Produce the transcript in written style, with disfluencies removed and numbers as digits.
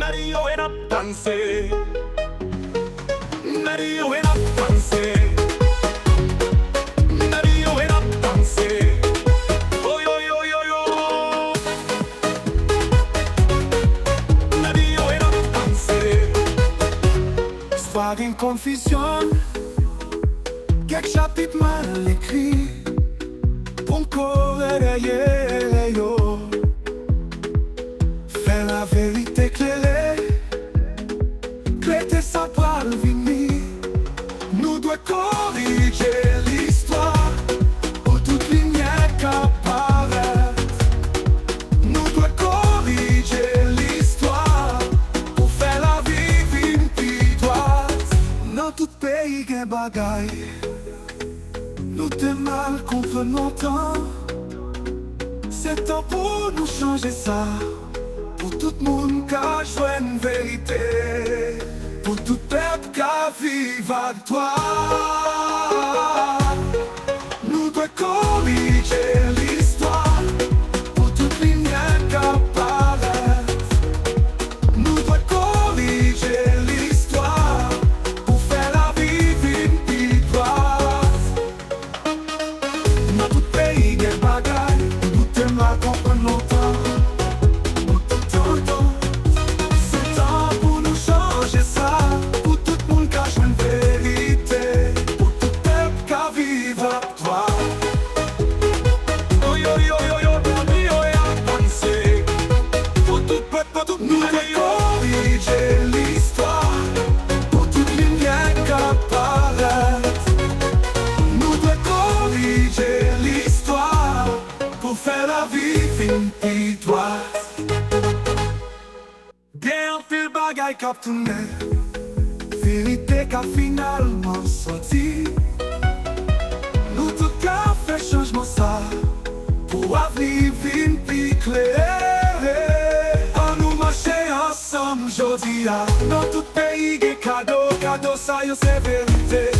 Mario en ap danse, Mario en ap danse, Mario en ap danse. Oy oy oy oy oy, Mario en ap danse. Histoire en confusion, quelques chapitres mal écrits, pour corriger yo. Fais la vérité éclairée, cléter sa parole venir. Nous doit corriger l'histoire, pour toute lumière qu'apparaît. Nous doit corriger l'histoire, pour faire la vie vimpitoise. Dans tout pays qu'un bagaille, nous t'es mal contre nos temps. C'est temps pour nous changer ça, pour tout le monde qui a joué une vérité, pour tout peuple qui a vécu avec toi. Nous devons corriger l'histoire, pour toute lumière qui apparaît. Nous devons corriger l'histoire, pour faire la vie vimpitoise. Dans tout pays, il y a des bagailles, nous t'es mal contre nos temps. Nous devons corriger l'histoire, pour toute lumière qu'apparaît. Nous devons corriger l'histoire, pour faire la vie vimpitoise. Bien pile bagaille qu'a tourné, vérité qu'a finalement sorti. Nous tout qu'a fait changement ça, pour avenir vimpitoise. Aujourd'hui, dans tout pays, des cadeaux, ça y est, c'est vérité.